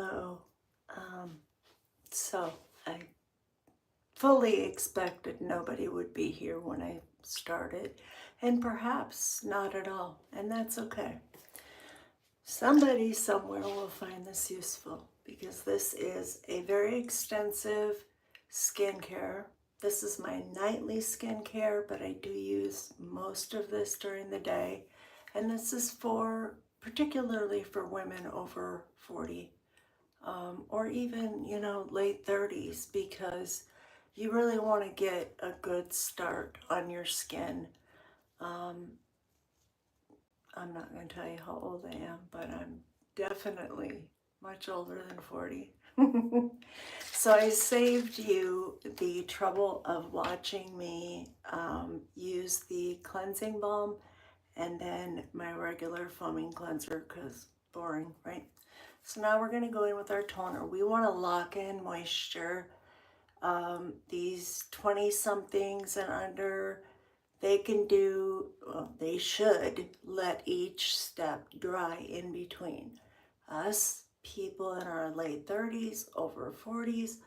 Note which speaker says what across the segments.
Speaker 1: Hello. Um, so I fully expected nobody would be here when I started, and perhaps not at all, and that's okay. Somebody somewhere will find this useful because this is a very extensive skincare. This is my nightly skincare, but I do use most of this during the day, and this is for particularly for women over 40 or even, late 30s because you really want to get a good start on your skin. Um, I'm not going to tell you how old I am, but I'm definitely much older than 40. So I saved you the trouble of watching me use the cleansing balm and then my regular foaming cleanser because boring, right? So now we're going to go in with our toner. We want to lock in moisture. These 20 somethings and under, they can do, well, they should let each step dry in between. Us people in our late 30s, over 40s,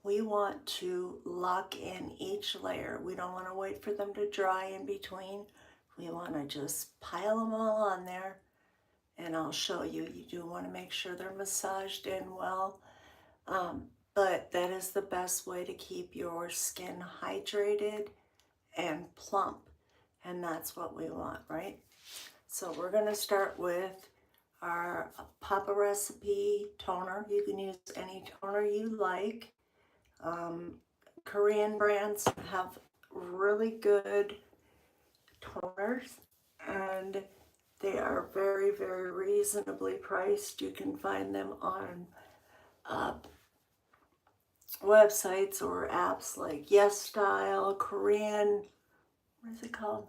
Speaker 1: we want to lock in each layer. We don't want to wait for them to dry in between. We want to just pile them all on there, and I'll show you. You do want to make sure they're massaged in well, but that is the best way to keep your skin hydrated and plump, and that's what we want, right? So we're going to start with our Papa Recipe toner. You can use any toner you like. Korean brands have really good toners, and they are very, very reasonably priced. You can find them on uh, websites or apps like Yes Style, Korean, what is it called?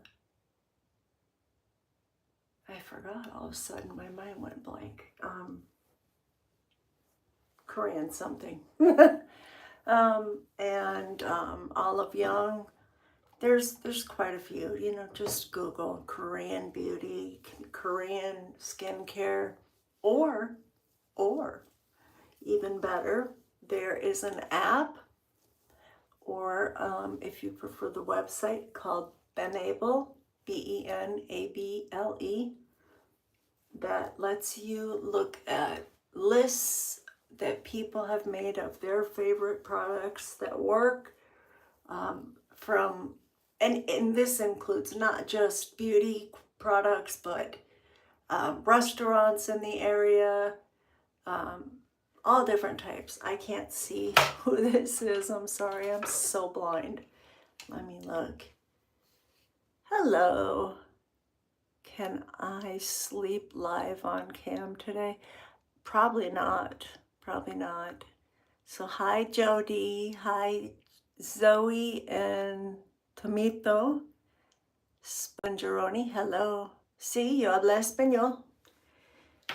Speaker 1: I forgot. All of a sudden my mind went blank. Korean something. And Olive Young. There's quite a few. Just Google Korean beauty, Korean skincare, or even better, there is an app, or if you prefer the website, called Benable, Benable, that lets you look at lists that people have made of their favorite products that work from, and this includes not just beauty products, but restaurants in the area, all different types. I can't see who this is. I'm sorry. I'm so blind. Let me look. Hello. Can I sleep live on cam today? Probably not. Probably not. So hi Jody. Hi Zoe and Tomito. Spongeroni. Hello. Sí, yo hablo español.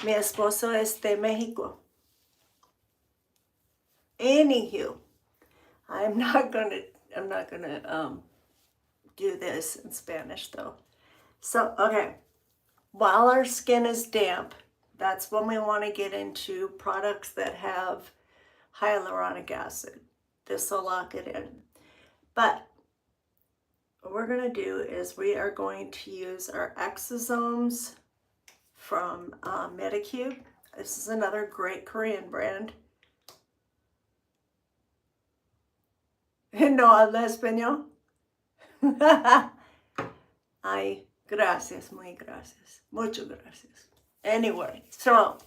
Speaker 1: Mi esposo es de Mexico. Anywho, I'm not gonna do this in Spanish though. So, okay, while our skin is damp, that's when we want to get into products that have hyaluronic acid. This will lock it in. But what we're going to do is we are going to use our exosomes from Medicube. This is another great Korean brand. No habla español. Ay, gracias, muy gracias. Muchas gracias. Anyway, so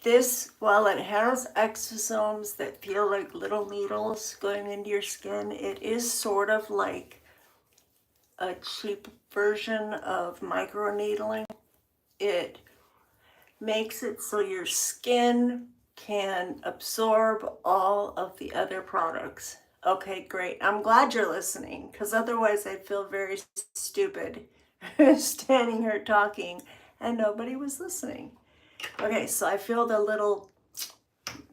Speaker 1: this, while it has exosomes that feel like little needles going into your skin, it is sort of like a cheap version of microneedling. It makes it so your skin can absorb all of the other products. Okay, great. I'm glad you're listening, because otherwise I'd feel very stupid standing here talking and nobody was listening. Okay, so I feel the little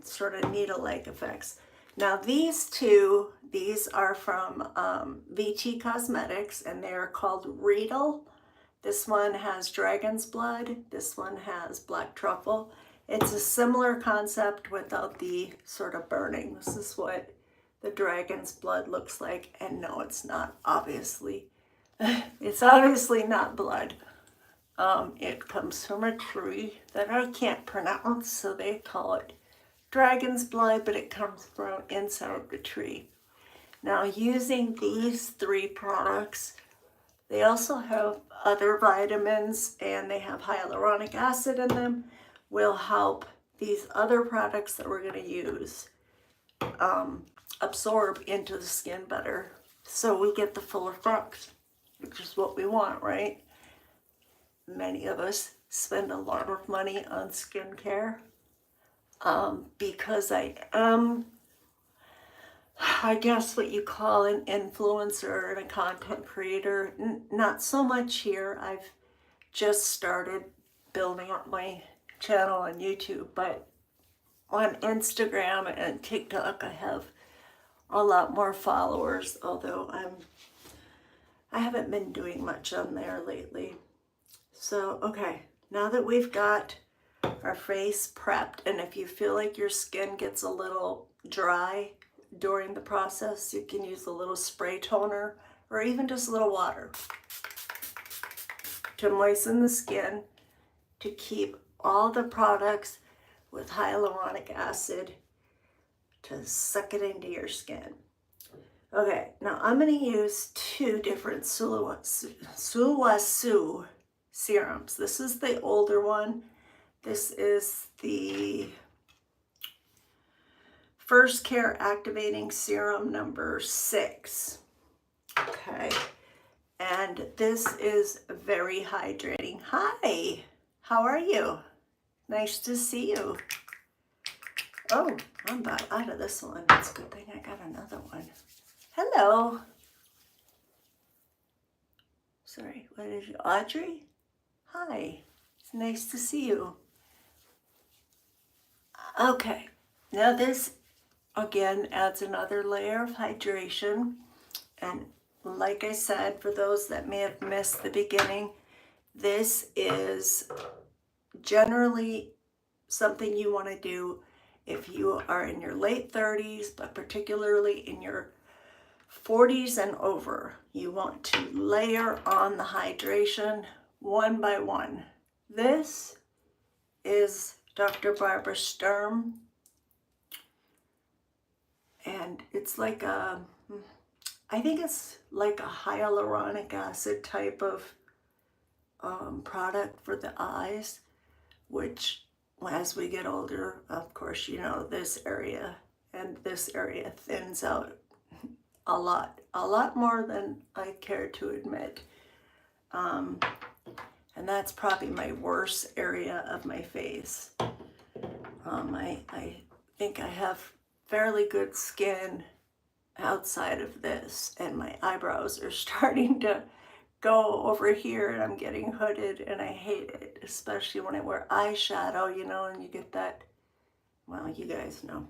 Speaker 1: sort of needle-like effects. Now these are from VT Cosmetics, and they are called Riedel. This one has dragon's blood. This one has black truffle. It's a similar concept without the sort of burning. This is what the dragon's blood looks like. And no, it's not, obviously. It's obviously not blood. It comes from a tree that I can't pronounce, so they call it dragon's blood, but it comes from inside the tree. Now, using these 3 products, they also have other vitamins and they have hyaluronic acid in them, will help these other products that we're going to use absorb into the skin better, so we get the full effect, which is what we want, right? Many of us spend a lot of money on skincare because I am, I guess, what you call an influencer and a content creator. Not so much here. I've just started building up my channel on YouTube, but on Instagram and TikTok I have a lot more followers, although I haven't been doing much on there lately. So, okay, now that we've got our face prepped, and if you feel like your skin gets a little dry during the process, you can use a little spray toner or even just a little water to moisten the skin, to keep all the products with hyaluronic acid to suck it into your skin. Okay, now I'm going to use 2 different Sulwhasoo serums. This is the older one. This is the First Care Activating Serum number 6. Okay, and this is very hydrating. Hi, how are you? Nice to see you. Oh, I'm about out of this one. It's a good thing I got another one. Hello. Sorry, what is it? Audrey? Hi, it's nice to see you. Okay, now this again adds another layer of hydration. And like I said, for those that may have missed the beginning, this is generally something you want to do if you are in your late 30s, but particularly in your 40s and over. You want to layer on the hydration one by one. This is Dr. Barbara Sturm, and it's like a, I think it's like a hyaluronic acid type of product for the eyes, which as we get older, of course, you know, this area and this area thins out a lot more than I care to admit. And that's probably my worst area of my face. I think I have fairly good skin outside of this, and my eyebrows are starting to go over here, and I'm getting hooded, and I hate it, especially when I wear eyeshadow, you know, and you get that, well, you guys know.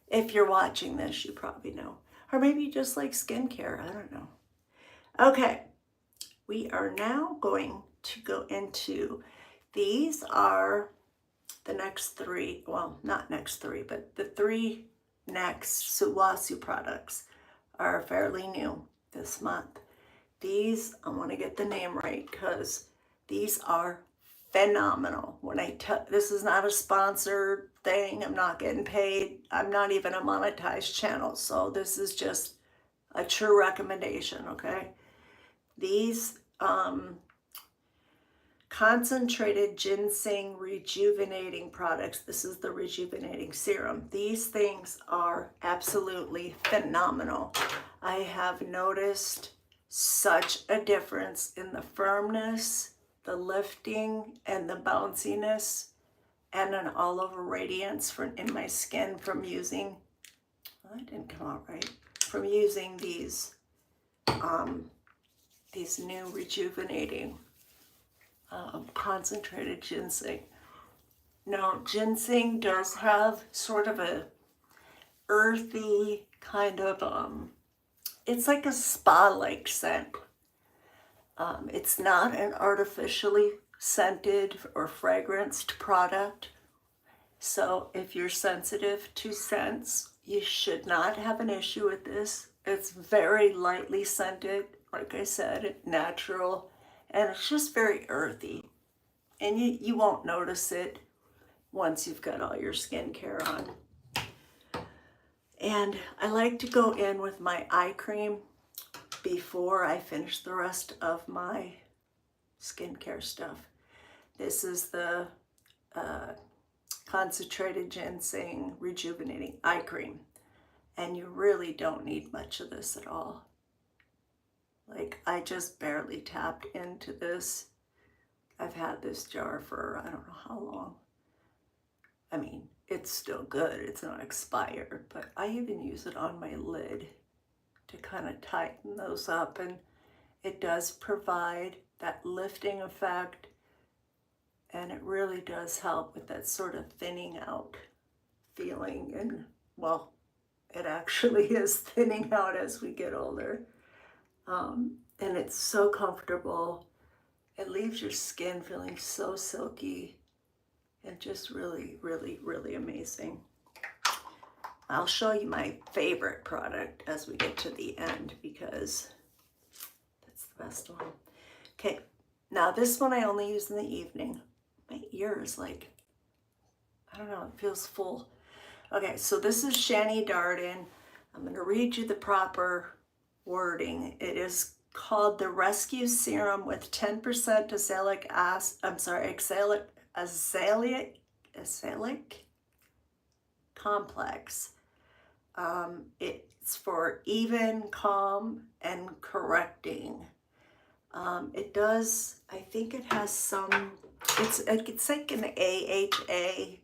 Speaker 1: If you're watching this, you probably know. Or maybe you just like skincare, I don't know. Okay, we are now going to go into, these are the next 3, well, not next 3, but the 3 next Sulwhasoo products are fairly new this month. These, I want to get the name right because these are phenomenal. This is not a sponsored thing. I'm not getting paid. I'm not even a monetized channel. So this is just a true recommendation, okay? These concentrated ginseng rejuvenating products. This is the rejuvenating serum. These things are absolutely phenomenal. I have noticed such a difference in the firmness, the lifting, and the bounciness, and an all-over radiance in my skin from using, well, that didn't come out right, from using these new rejuvenating concentrated ginseng. Now, ginseng does have sort of a earthy kind of, it's like a spa-like scent. It's not an artificially scented or fragranced product. So if you're sensitive to scents, you should not have an issue with this. It's very lightly scented, like I said, natural, and it's just very earthy. And you won't notice it once you've got all your skincare on. And I like to go in with my eye cream before I finish the rest of my skincare stuff. This is the concentrated ginseng rejuvenating eye cream, and you really don't need much of this at all. Like, I just barely tapped into this. I've had this jar for I don't know how long. I mean, it's still good, it's not expired, but I even use it on my lid to kind of tighten those up, and it does provide that lifting effect, and it really does help with that sort of thinning out feeling. And well, it actually is thinning out as we get older. And it's so comfortable. It leaves your skin feeling so silky and just really, really, really amazing. I'll show you my favorite product as we get to the end because that's the best one. Okay, now this one I only use in the evening. My ear is like, I don't know, it feels full. Okay, so this is Shani Darden. I'm going to read you the proper wording. It is called the Rescue Serum with 10% azelaic acid, azelaic complex. It's for even, calm, and correcting. It does, I think it has some, it's like an AHA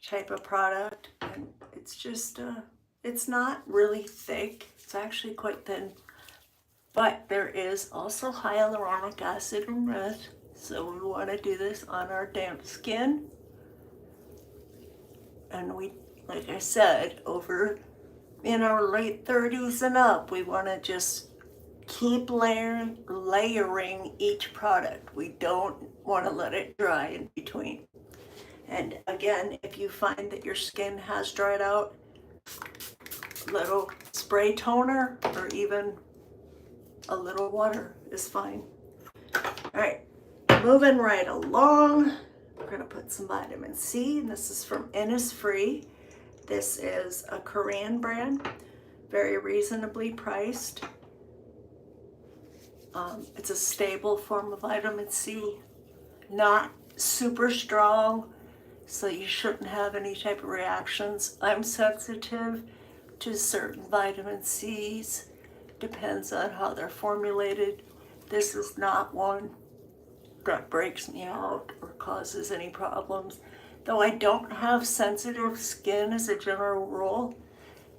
Speaker 1: type of product, and it's just, it's not really thick. It's actually quite thin, but there is also hyaluronic acid in it. So we want to do this on our damp skin. And we, like I said, over in our late 30s and up, we want to just keep layering each product. We don't want to let it dry in between. And again, if you find that your skin has dried out, a little spray toner or even a little water is fine. All right, moving right along. We're going to put some vitamin C, and this is from Innisfree. This is a Korean brand, very reasonably priced. It's a stable form of vitamin C, not super strong, so you shouldn't have any type of reactions. I'm sensitive to certain vitamin C's. Depends on how they're formulated. This is not one that breaks me out or causes any problems. Though I don't have sensitive skin as a general rule,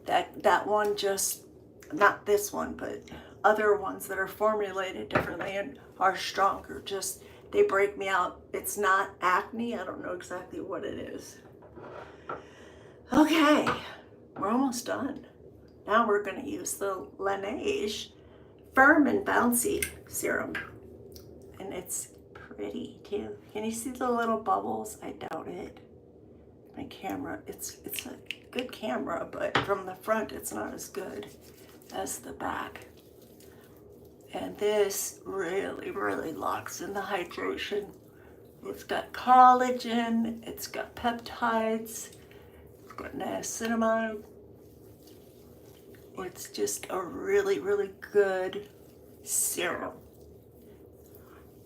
Speaker 1: that one just, not this one, but other ones that are formulated differently and are stronger, just, they break me out. It's not acne, I don't know exactly what it is. Okay, we're almost done. Now we're going to use the Laneige Firm and Bouncy Serum. And it's pretty too. Can you see the little bubbles? I doubt it. My camera, it's a good camera, but from the front it's not as good as the back. And this really, really locks in the hydration. It's got collagen, it's got peptides, it's got niacinamide. It's just a really, really good serum.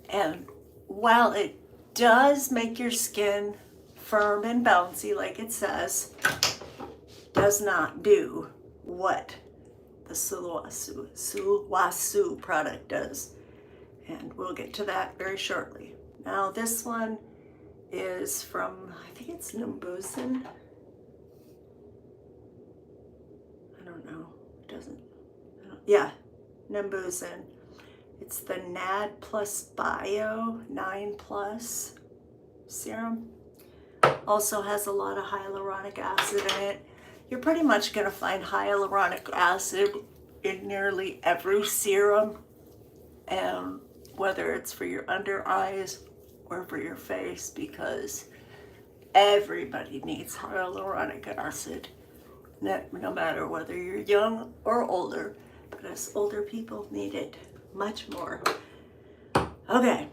Speaker 1: And while it does make your skin firm and bouncy like it says, does not do what the Sulwhasoo product does. And we'll get to that very shortly. Now this one is from, I think it's Nambusan. I don't know, it doesn't, yeah, Nambusan. It's the NAD Plus Bio 9 Plus serum. Also has a lot of hyaluronic acid in it. You're pretty much going to find hyaluronic acid in nearly every serum, and whether it's for your under eyes or for your face, because Everybody needs hyaluronic acid, no matter whether you're young or older, but us older people need it much more. Okay,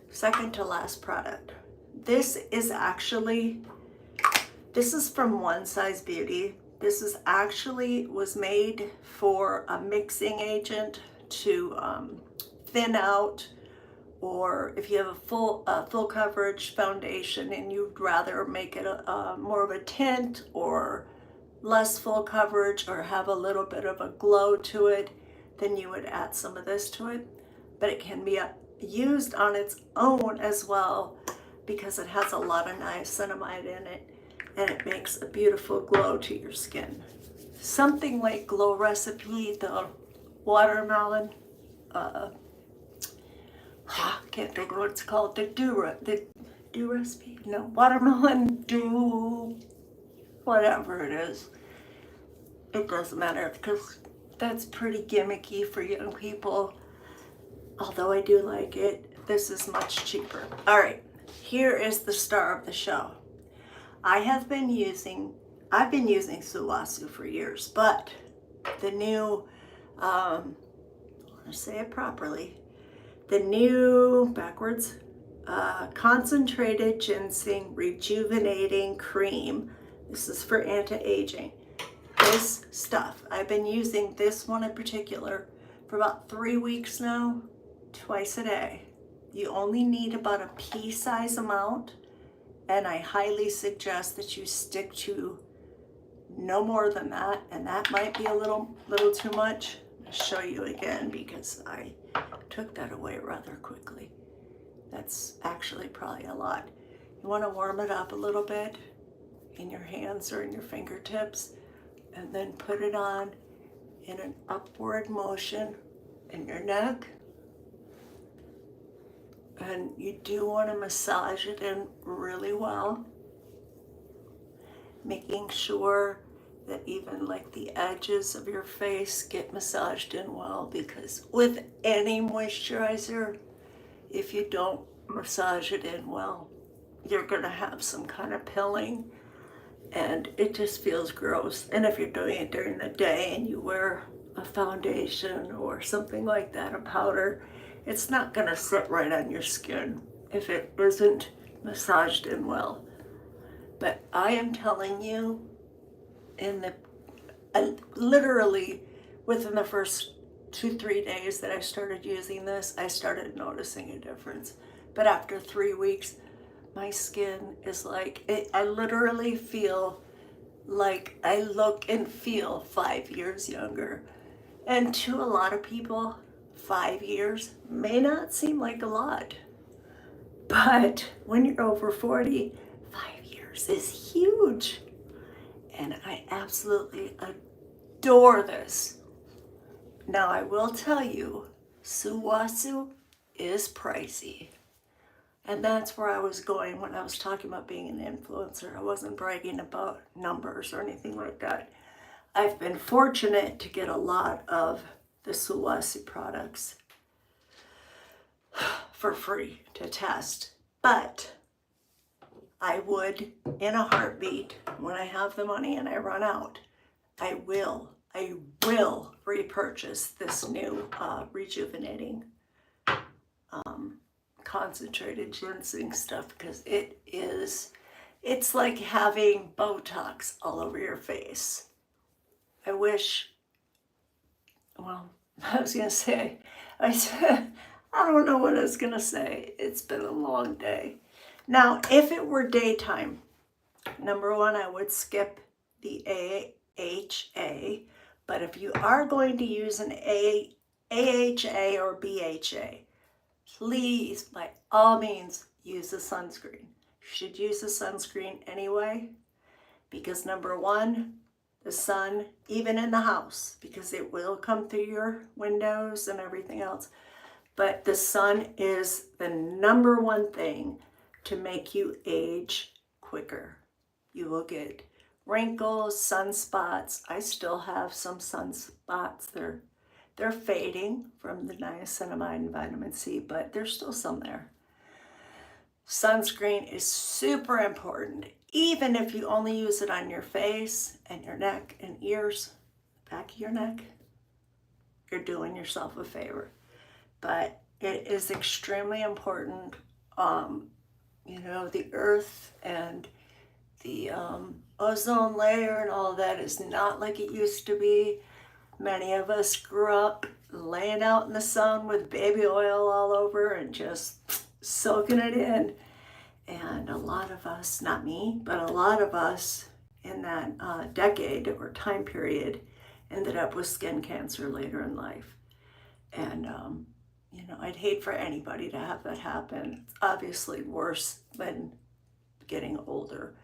Speaker 1: second to last product. This is from One Size Beauty. This is was made for a mixing agent to thin out, or if you have a full coverage foundation and you'd rather make it more of a tint or less full coverage or have a little bit of a glow to it, then you would add some of this to it. But it can be used on its own as well because it has a lot of niacinamide in it, and it makes a beautiful glow to your skin. Something like Glow Recipe, the watermelon, can't think of what it's called, the do recipe? No, watermelon do, whatever it is. It doesn't matter because that's pretty gimmicky for young people. Although I do like it, this is much cheaper. All right, here is the star of the show. I've been using Sulwhasoo for years, but the new, let's say it properly, the new, concentrated ginseng rejuvenating cream. This is for anti-aging. This stuff, I've been using this one in particular for about 3 weeks now, twice a day. You only need about a pea-size amount, and I highly suggest that you stick to no more than that, and that might be a little too much. I'll show you again because I took that away rather quickly. That's actually probably a lot. You want to warm it up a little bit in your hands or in your fingertips, and then put it on in an upward motion in your neck. And you do want to massage it in really well, making sure that even like the edges of your face get massaged in well, because with any moisturizer, if you don't massage it in well, you're gonna have some kind of pilling and it just feels gross. And if you're doing it during the day and you wear a foundation or something like that, a powder, it's not gonna sit right on your skin if it isn't massaged in well. But I am telling you, literally within the first 2-3 days that I started using this, I started noticing a difference. But after 3 weeks, my skin is like, I literally feel like I look and feel 5 years younger. And to a lot of people, 5 years may not seem like a lot. But when you're over 40, 5 years is huge. And I absolutely adore this. Now I will tell you, Sulwhasoo is pricey. And that's where I was going when I was talking about being an influencer. I wasn't bragging about numbers or anything like that. I've been fortunate to get a lot of the Sulwhasoo products for free to test. But I would, in a heartbeat, when I have the money and I run out, I will repurchase this new rejuvenating concentrated ginseng stuff, because it's like having Botox all over your face. I wish, well, I was gonna say, I don't know what I was gonna say. It's been a long day. Now, if it were daytime, number one, I would skip the AHA, but if you are going to use an AHA or BHA, please, by all means, use a sunscreen. You should use a sunscreen anyway, because number one, the sun, even in the house, because it will come through your windows and everything else, but the sun is the number one thing to make you age quicker. You will get wrinkles, sunspots. I still have some sunspots. They're fading from the niacinamide and vitamin C, but there's still some there. Sunscreen is super important, even if you only use it on your face and your neck and ears, back of your neck. You're doing yourself a favor. But it is extremely important. The earth and the ozone layer and all that is not like it used to be. Many of us grew up laying out in the sun with baby oil all over and just soaking it in. And a lot of us, not me, but a lot of us in that decade or time period ended up with skin cancer later in life. And, I'd hate for anybody to have that happen. It's obviously worse than getting older.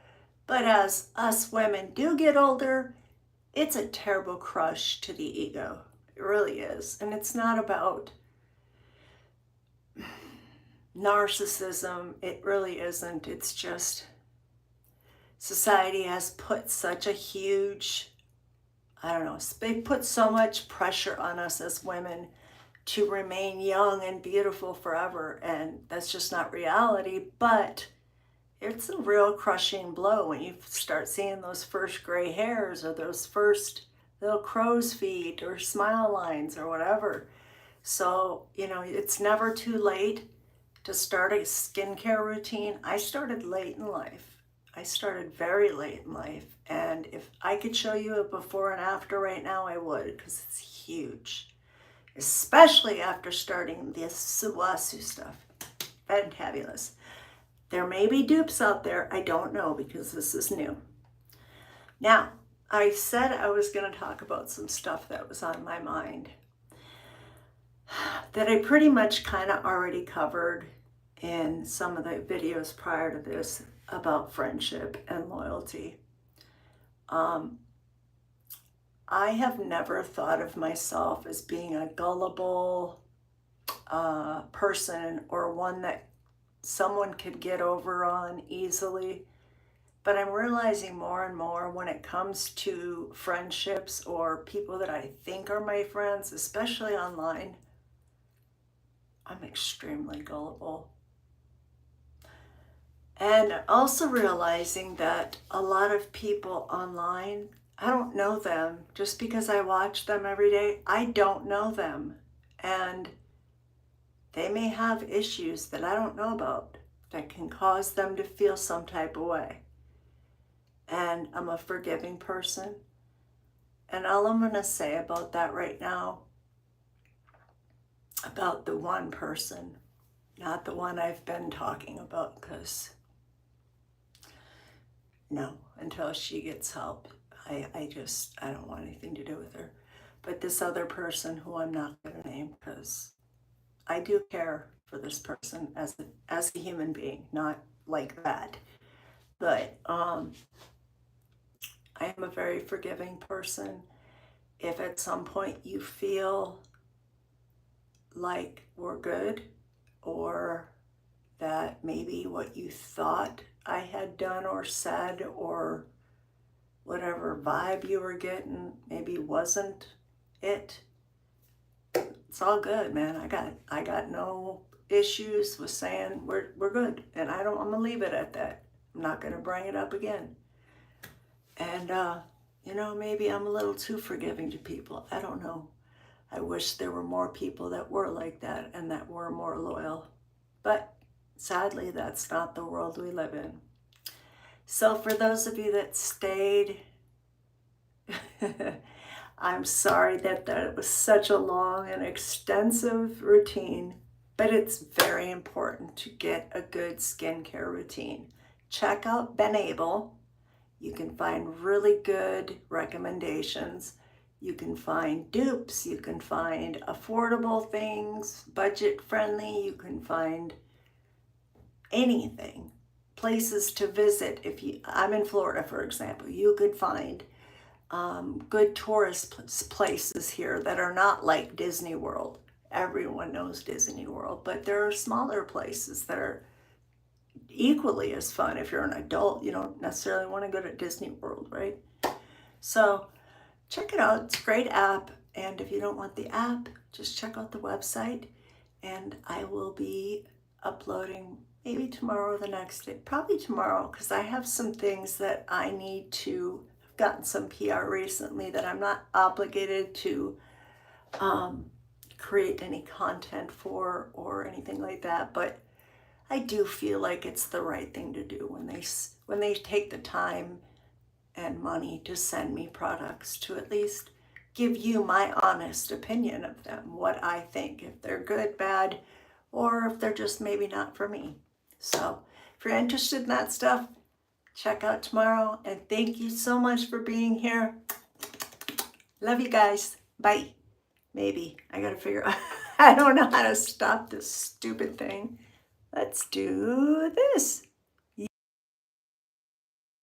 Speaker 1: But as us women do get older, it's a terrible crush to the ego. It really is. And it's not about narcissism. It really isn't. It's just society has put such a huge, they put so much pressure on us as women to remain young and beautiful forever. And that's just not reality. But it's a real crushing blow when you start seeing those first gray hairs or those first little crow's feet or smile lines or whatever. So, it's never too late to start a skincare routine. I started late in life. I started very late in life. And if I could show you a before and after right now, I would, because it's huge. Especially after starting this Suwasu stuff. Fantabulous. There may be dupes out there. I don't know because this is new. Now, I said I was going to talk about some stuff that was on my mind that I pretty much kind of already covered in some of the videos prior to this about friendship and loyalty. I have never thought of myself as being a gullible person or one that someone could get over on easily. But I'm realizing more and more when it comes to friendships or people that I think are my friends, especially online, I'm extremely gullible. And also realizing that a lot of people online, I don't know them. Just because I watch them every day, I don't know them. And they may have issues that I don't know about that can cause them to feel some type of way. And I'm a forgiving person. And all I'm going to say about that right now, about the one person, not the one I've been talking about, because no, until she gets help, I don't want anything to do with her. But this other person who I'm not going to name, because I do care for this person as a human being, not like that. But I am a very forgiving person. If at some point you feel like we're good, or that maybe what you thought I had done or said, or whatever vibe you were getting maybe wasn't it, it's all good, man. I got no issues with saying we're good, and I'm gonna leave it at that. I'm not gonna bring it up again. And maybe I'm a little too forgiving to people. I don't know. I wish there were more people that were like that and that were more loyal. But sadly, that's not the world we live in. So for those of you that stayed, I'm sorry that was such a long and extensive routine, but it's very important to get a good skincare routine. Check out Benable. You can find really good recommendations. You can find dupes. You can find affordable things, budget friendly. You can find anything. Places to visit. I'm in Florida, for example, you could find good tourist places here that are not like Disney World. Everyone knows Disney World, but there are smaller places that are equally as fun. If you're an adult, you don't necessarily want to go to Disney World, right? So check it out. It's a great app. And if you don't want the app, just check out the website. And I will be uploading maybe tomorrow or the next day. Probably tomorrow, because I have some things that I need to. I've gotten some PR recently that I'm not obligated to um, create any content for or anything like that, but I do feel like it's the right thing to do when they take the time and money to send me products, to at least give you my honest opinion of them, what I think, if they're good, bad, or if they're just maybe not for me. So if you're interested in that stuff, check out tomorrow, and thank you so much for being here. Love you guys. Bye. Maybe. I gotta figure out. I don't know how to stop this stupid thing. Let's do this.